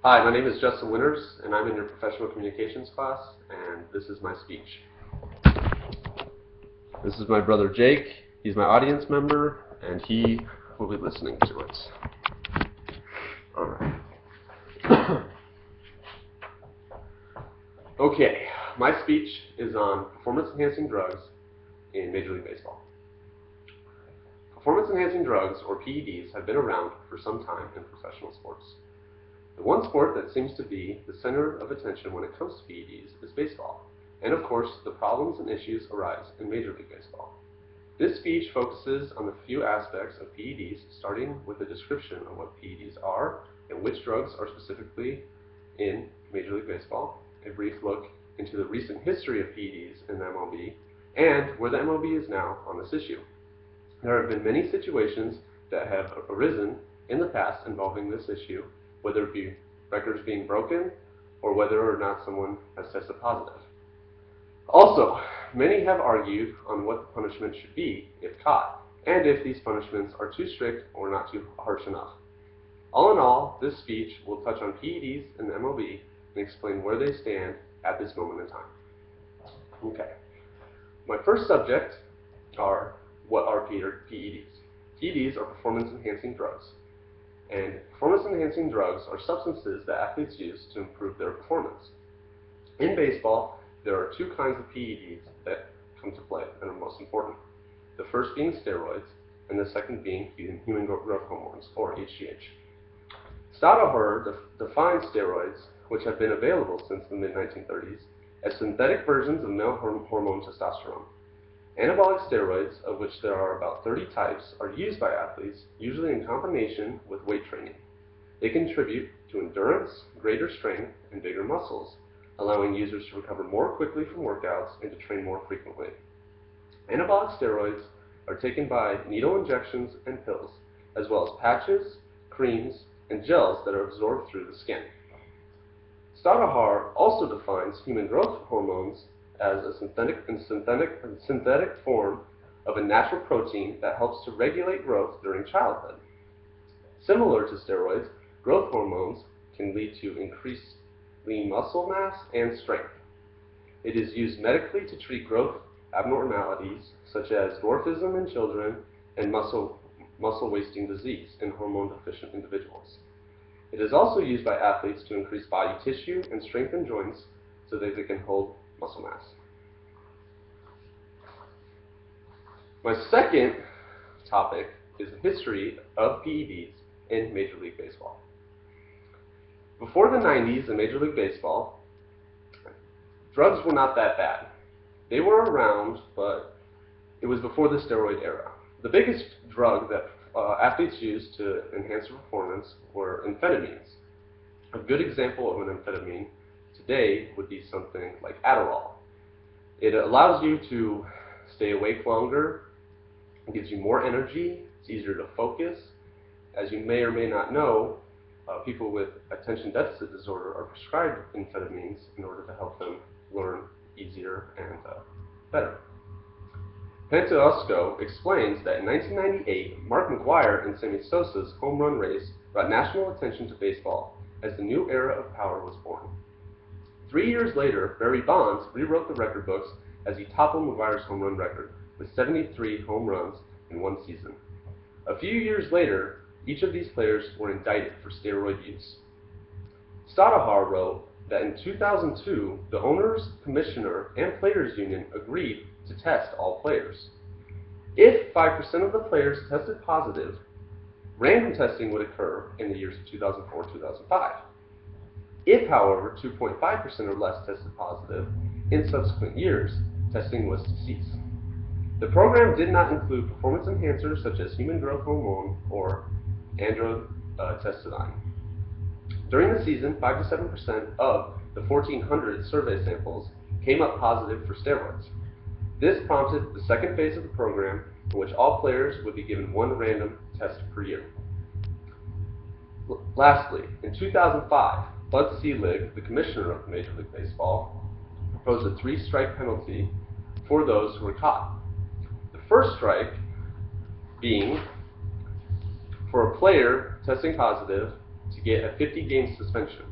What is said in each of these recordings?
Hi, my name is Justin Winters, and I'm in your professional communications class, and this is my speech. This is my brother Jake. He's my audience member, and he will be listening to it. All right. Okay, my speech is on performance-enhancing drugs in Major League Baseball. Performance-enhancing drugs, or PEDs, have been around for some time in professional sports. The one sport that seems to be the center of attention when it comes to PEDs is baseball, and of course, the problems and issues arise in Major League Baseball. This speech focuses on the few aspects of PEDs, starting with a description of what PEDs are and which drugs are specifically in Major League Baseball, a brief look into the recent history of PEDs in the MLB, and where the MLB is now on this issue. There have been many situations that have arisen in the past involving this issue, whether it be records being broken or whether or not someone has tested positive. Also, many have argued on what the punishment should be if caught, and if these punishments are too strict or not too harsh enough. All in all, this speech will touch on PEDs in the MLB and explain where they stand at this moment in time. Okay. My first subject are what are PEDs. PEDs are performance-enhancing drugs. And performance-enhancing drugs are substances that athletes use to improve their performance. In baseball, there are two kinds of PEDs that come to play and are most important. The first being steroids, and the second being human growth hormones, or HGH. Stadahar defines steroids, which have been available since the mid-1930s, as synthetic versions of male hormone testosterone. Anabolic steroids, of which there are about 30 types, are used by athletes, usually in combination with weight training. They contribute to endurance, greater strength, and bigger muscles, allowing users to recover more quickly from workouts and to train more frequently. Anabolic steroids are taken by needle injections and pills, as well as patches, creams, and gels that are absorbed through the skin. Stadahar also defines human growth hormones as a synthetic form of a natural protein that helps to regulate growth during childhood. Similar to steroids, growth hormones can lead to increased lean muscle mass and strength. It is used medically to treat growth abnormalities such as dwarfism in children and muscle wasting disease in hormone-deficient individuals. It is also used by athletes to increase body tissue and strengthen joints so that they can hold muscle mass. My second topic is the history of PEDs in Major League Baseball. Before the 90s in Major League Baseball, drugs were not that bad. They were around, but it was before the steroid era. The biggest drug that athletes used to enhance their performance were amphetamines. A good example of an amphetamine today would be something like Adderall. It allows you to stay awake longer, it gives you more energy, it's easier to focus. As you may or may not know, people with attention deficit disorder are prescribed amphetamines in order to help them learn easier and better. Pantousco explains that in 1998, Mark McGwire and Sammy Sosa's home run race brought national attention to baseball as the new era of power was born. 3 years later, Barry Bonds rewrote the record books as he toppled McGwire's home run record with 73 home runs in one season. A few years later, each of these players were indicted for steroid use. Stadahar wrote that in 2002, the owners, commissioner, and players union agreed to test all players. If 5% of the players tested positive, random testing would occur in the years of 2004-2005. If, however, 2.5% or less tested positive, in subsequent years, testing was to cease. The program did not include performance enhancers such as human growth hormone or androstenedione. During the season, 5 to 7% of the 1,400 survey samples came up positive for steroids. This prompted the second phase of the program, in which all players would be given one random test per year. Lastly, in 2005, Bud Selig, the commissioner of Major League Baseball, proposed a 3-strike penalty for those who were caught. The first strike being for a player testing positive to get a 50-game suspension.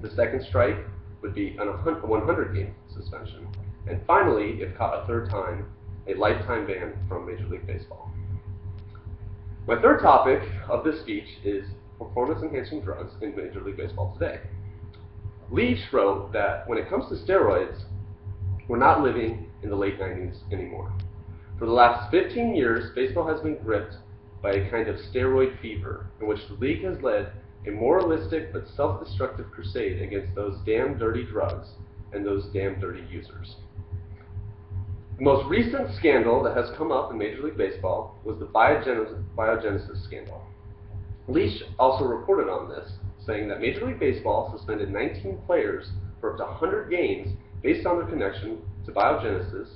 The second strike would be a 100-game suspension. And finally, if caught a third time, a lifetime ban from Major League Baseball. My third topic of this speech is performance-enhancing drugs in Major League Baseball today. Leach wrote that when it comes to steroids, we're not living in the late 90s anymore. For the last 15 years, baseball has been gripped by a kind of steroid fever in which the league has led a moralistic but self-destructive crusade against those damn dirty drugs and those damn dirty users. The most recent scandal that has come up in Major League Baseball was the biogenesis scandal. Leach also reported on this, saying that Major League Baseball suspended 19 players for up to 100 games based on their connection to biogenesis,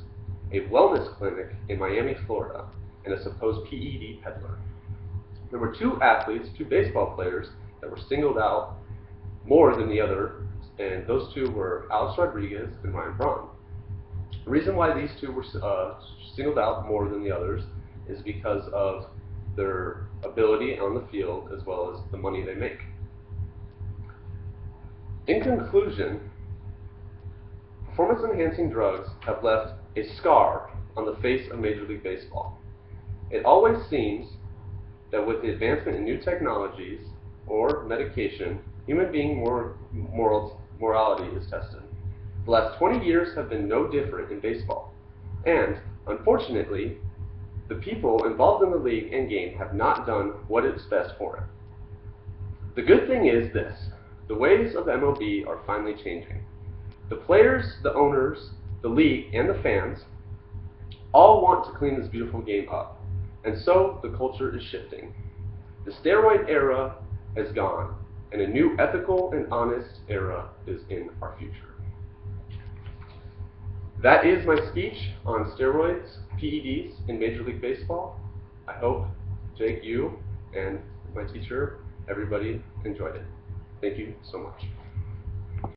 a wellness clinic in Miami, Florida, and a supposed PED peddler. There were two baseball players, that were singled out more than the other, and those two were Alex Rodriguez and Ryan Braun. The reason why these two were singled out more than the others is because of their ability on the field as well as the money they make. In conclusion, performance-enhancing drugs have left a scar on the face of Major League Baseball. It always seems that with the advancement in new technologies or medication, human being morality is tested. The last 20 years have been no different in baseball, and unfortunately, the people involved in the league and game have not done what is best for it. The good thing is this: the ways of the MLB are finally changing. The players, the owners, the league, and the fans all want to clean this beautiful game up, and so the culture is shifting. The steroid era has gone, and a new ethical and honest era is in our future. That is my speech on steroids, PEDs in Major League Baseball. I hope, Jake, you and my teacher, everybody enjoyed it. Thank you so much.